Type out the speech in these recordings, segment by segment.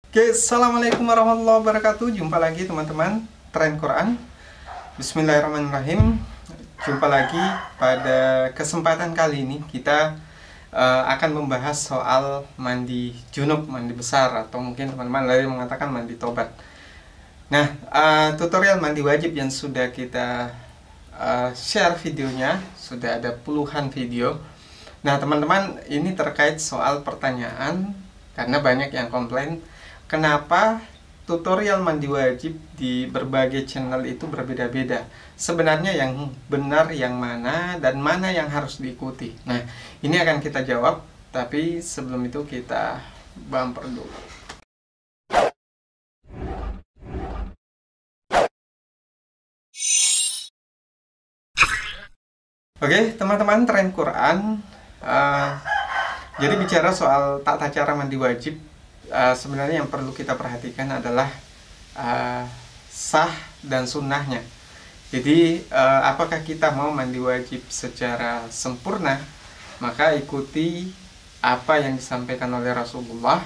Oke, assalamualaikum warahmatullahi wabarakatuh. Jumpa lagi teman-teman Tren Quran. Bismillahirrahmanirrahim. Jumpa lagi pada kesempatan kali ini kita akan membahas soal mandi junub, mandi besar, atau mungkin teman-teman lain mengatakan mandi tobat. Nah, tutorial mandi wajib yang sudah kita share videonya, sudah ada puluhan video. Nah, teman-teman, ini terkait soal pertanyaan karena banyak yang komplain kenapa tutorial mandi wajib di berbagai channel itu berbeda-beda. Sebenarnya yang benar yang mana dan mana yang harus diikuti. Nah, ini akan kita jawab, tapi sebelum itu kita bumper dulu. Oke, teman-teman Tren Quran. Jadi bicara soal tata cara mandi wajib, sebenarnya yang perlu kita perhatikan adalah sah dan sunnahnya. Jadi apakah kita mau mandi wajib secara sempurna, maka ikuti apa yang disampaikan oleh Rasulullah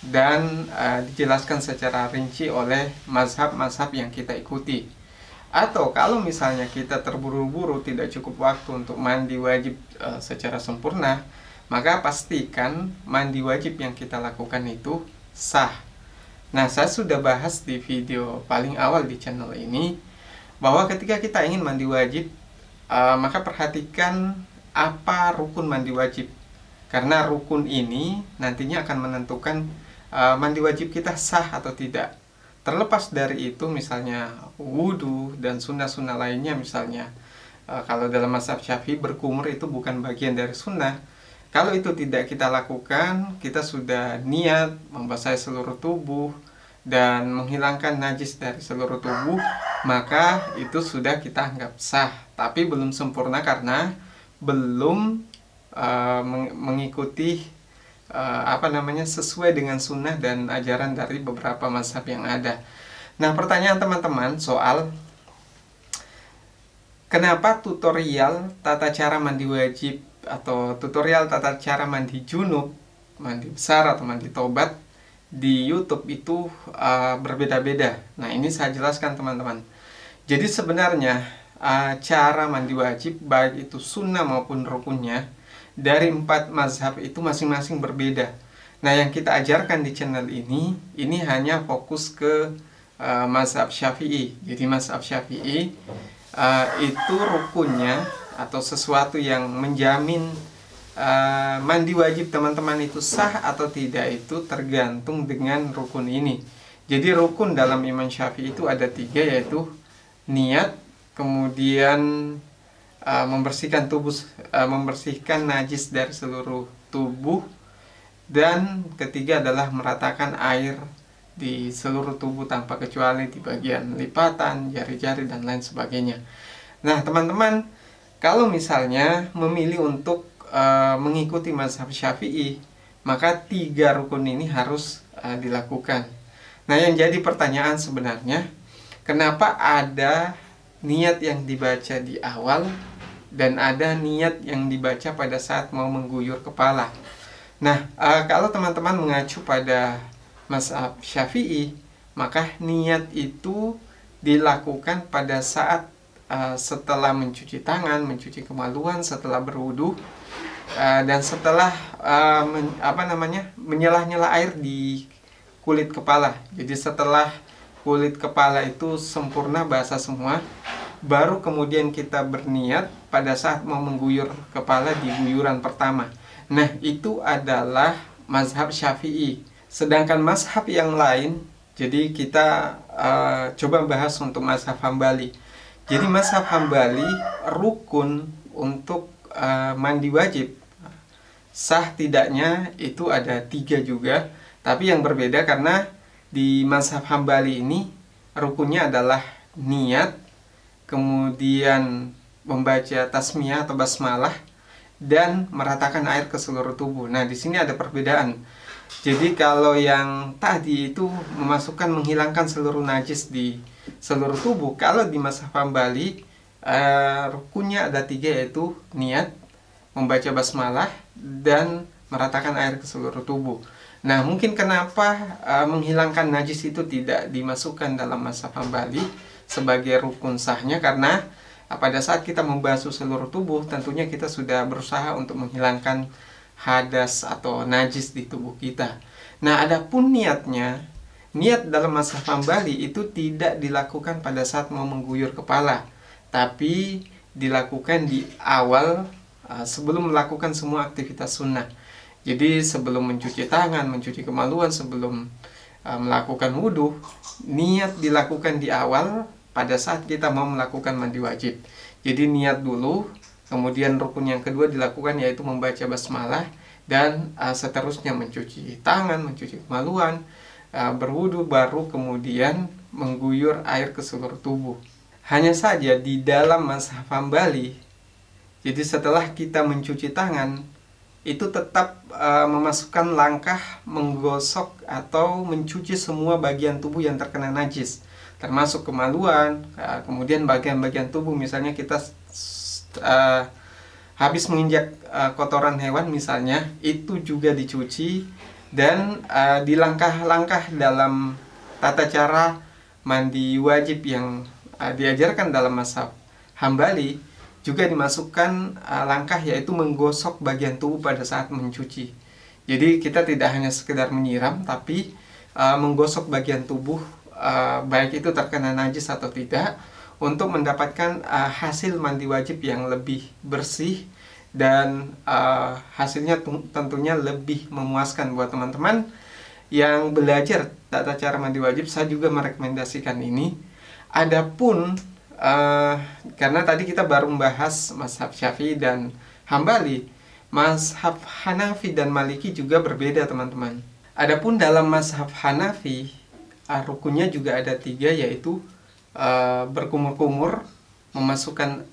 dan dijelaskan secara rinci oleh mazhab-mazhab yang kita ikuti. Atau kalau misalnya kita terburu-buru, tidak cukup waktu untuk mandi wajib secara sempurna, maka pastikan mandi wajib yang kita lakukan itu sah. Nah, saya sudah bahas di video paling awal di channel ini bahwa ketika kita ingin mandi wajib, maka perhatikan apa rukun mandi wajib. Karena rukun ini nantinya akan menentukan mandi wajib kita sah atau tidak. Terlepas dari itu, misalnya wudhu dan sunnah-sunnah lainnya, misalnya kalau dalam mazhab Syafi'i berkumur itu bukan bagian dari sunnah. Kalau itu tidak kita lakukan, kita sudah niat membasahi seluruh tubuh dan menghilangkan najis dari seluruh tubuh, maka itu sudah kita anggap sah. Tapi belum sempurna karena belum mengikuti sesuai dengan sunnah dan ajaran dari beberapa mazhab yang ada. Nah, pertanyaan teman-teman soal kenapa tutorial tata cara mandi wajib atau tutorial tata cara mandi junub, mandi besar atau mandi tobat di YouTube itu berbeda-beda. Nah, ini saya jelaskan teman-teman. Jadi sebenarnya cara mandi wajib baik itu sunnah maupun rukunnya dari 4 mazhab itu masing-masing berbeda. Nah, yang kita ajarkan di channel ini hanya fokus ke mazhab Syafi'i. Jadi mazhab Syafi'i itu rukunnya atau sesuatu yang menjamin mandi wajib teman-teman itu sah atau tidak itu tergantung dengan rukun ini. Jadi rukun dalam Imam Syafi'i itu ada 3, yaitu niat, kemudian membersihkan tubuh, membersihkan najis dari seluruh tubuh, dan ketiga adalah meratakan air di seluruh tubuh tanpa kecuali di bagian lipatan, jari-jari dan lain sebagainya. Nah, teman-teman, kalau misalnya memilih untuk mengikuti mazhab Syafi'i, maka 3 rukun ini harus dilakukan. Nah, yang jadi pertanyaan sebenarnya, kenapa ada niat yang dibaca di awal dan ada niat yang dibaca pada saat mau mengguyur kepala? Nah, kalau teman-teman mengacu pada mazhab Syafi'i, maka niat itu dilakukan pada saat setelah mencuci tangan, mencuci kemaluan, setelah berwudu, dan setelah menyelah-nyelah air di kulit kepala. Jadi setelah kulit kepala itu sempurna basah semua, baru kemudian kita berniat pada saat mau mengguyur kepala di guyuran pertama. Nah, itu adalah mazhab Syafi'i. Sedangkan mazhab yang lain, jadi kita coba bahas untuk mazhab Hambali. Jadi mazhab Hambali, rukun untuk mandi wajib sah tidaknya itu ada 3 juga, tapi yang berbeda karena di mazhab Hambali ini rukunnya adalah niat, kemudian membaca tasmiyah atau basmalah, dan meratakan air ke seluruh tubuh. Nah, di sini ada perbedaan. Jadi kalau yang tadi itu memasukkan menghilangkan seluruh najis di seluruh tubuh, kalau di mazhab Hambali rukunnya ada 3, yaitu niat, membaca basmalah, dan meratakan air ke seluruh tubuh. Nah, mungkin kenapa menghilangkan najis itu tidak dimasukkan dalam mazhab Hambali sebagai rukun sahnya, karena pada saat kita membasuh seluruh tubuh, tentunya kita sudah berusaha untuk menghilangkan hadas atau najis di tubuh kita. Nah, adapun niatnya, niat dalam mazhab Hambali itu tidak dilakukan pada saat mau mengguyur kepala, tapi dilakukan di awal sebelum melakukan semua aktivitas sunnah. Jadi sebelum mencuci tangan, mencuci kemaluan, sebelum melakukan wudhu, niat dilakukan di awal pada saat kita mau melakukan mandi wajib. Jadi niat dulu, kemudian rukun yang kedua dilakukan yaitu membaca basmalah, dan seterusnya mencuci tangan, mencuci kemaluan, berwudhu, baru kemudian mengguyur air ke seluruh tubuh. Hanya saja di dalam mazhab Hambali, jadi setelah kita mencuci tangan, itu tetap memasukkan langkah menggosok atau mencuci semua bagian tubuh yang terkena najis, termasuk kemaluan, kemudian bagian-bagian tubuh, misalnya kita habis menginjak kotoran hewan misalnya, itu juga dicuci. Dan di langkah-langkah dalam tata cara mandi wajib yang diajarkan dalam mazhab Hambali, juga dimasukkan langkah yaitu menggosok bagian tubuh pada saat mencuci. Jadi kita tidak hanya sekedar menyiram, tapi menggosok bagian tubuh, baik itu terkena najis atau tidak, untuk mendapatkan hasil mandi wajib yang lebih bersih, dan hasilnya tentunya lebih memuaskan buat teman-teman yang belajar tata cara mandi wajib. Saya juga merekomendasikan ini. Adapun karena tadi kita baru membahas mazhab Syafi'i dan Hambali, mazhab Hanafi dan Maliki juga berbeda, teman-teman. Adapun dalam mazhab Hanafi, rukunnya juga ada 3, yaitu berkumur-kumur, memasukkan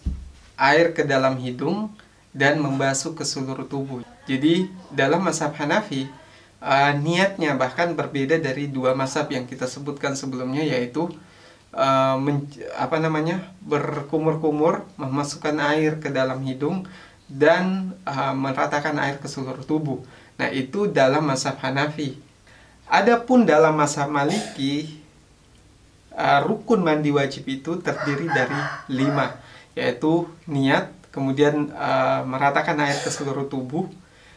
air ke dalam hidung, dan membasuh ke seluruh tubuh. Jadi dalam mazhab Hanafi, niatnya bahkan berbeda dari 2 mazhab yang kita sebutkan sebelumnya, yaitu berkumur-kumur, memasukkan air ke dalam hidung, dan meratakan air ke seluruh tubuh. Nah, itu dalam mazhab Hanafi. Adapun dalam mazhab Maliki, rukun mandi wajib itu terdiri dari 5, yaitu niat, kemudian meratakan air ke seluruh tubuh,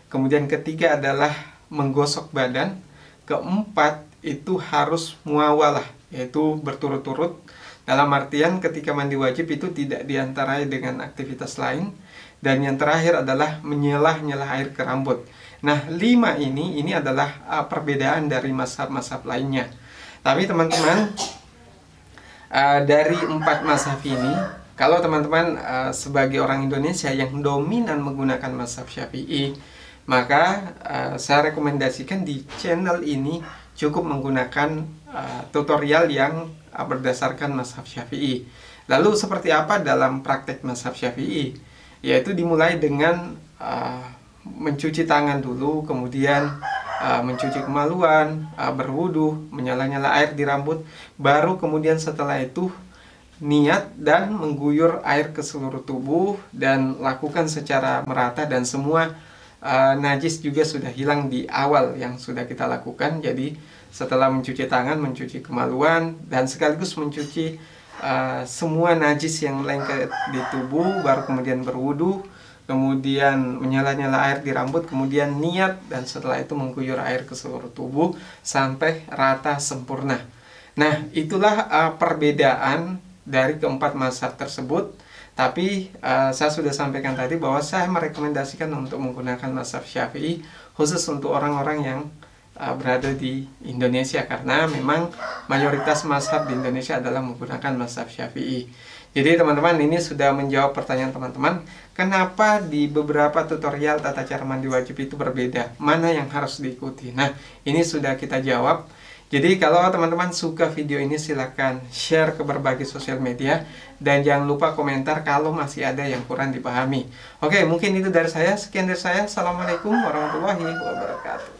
kemudian ketiga adalah menggosok badan, keempat itu harus muawalah, yaitu berturut-turut, dalam artian ketika mandi wajib itu tidak diantarai dengan aktivitas lain, dan yang terakhir adalah menyelah-nyelah air ke rambut. Nah, 5 ini adalah perbedaan dari mazhab-mazhab lainnya. Tapi teman-teman, dari 4 mazhab ini, kalau teman-teman sebagai orang Indonesia yang dominan menggunakan mazhab Syafi'i, maka saya rekomendasikan di channel ini cukup menggunakan tutorial yang berdasarkan mazhab Syafi'i. Lalu seperti apa dalam praktek mazhab Syafi'i? Yaitu dimulai dengan mencuci tangan dulu, kemudian mencuci kemaluan, berwudu, menyala-nyala air di rambut, baru kemudian setelah itu niat dan mengguyur air ke seluruh tubuh, dan lakukan secara merata, dan semua najis juga sudah hilang di awal yang sudah kita lakukan. Jadi setelah mencuci tangan, mencuci kemaluan, dan sekaligus mencuci semua najis yang lengket di tubuh, baru kemudian berwudu, kemudian menyala-nyala air di rambut, kemudian niat, dan setelah itu mengguyur air ke seluruh tubuh sampai rata sempurna. Nah, itulah perbedaan dari keempat mazhab tersebut. Tapi saya sudah sampaikan tadi bahwa saya merekomendasikan untuk menggunakan mazhab Syafi'i khusus untuk orang-orang yang berada di Indonesia, karena memang mayoritas mazhab di Indonesia adalah menggunakan mazhab Syafi'i. Jadi teman-teman, ini sudah menjawab pertanyaan teman-teman, kenapa di beberapa tutorial tata cara mandi wajib itu berbeda, mana yang harus diikuti. Nah, ini sudah kita jawab. Jadi kalau teman-teman suka video ini, silahkan share ke berbagai sosial media, dan jangan lupa komentar kalau masih ada yang kurang dipahami. Oke, mungkin itu dari saya. Sekian dari saya. Assalamualaikum warahmatullahi wabarakatuh.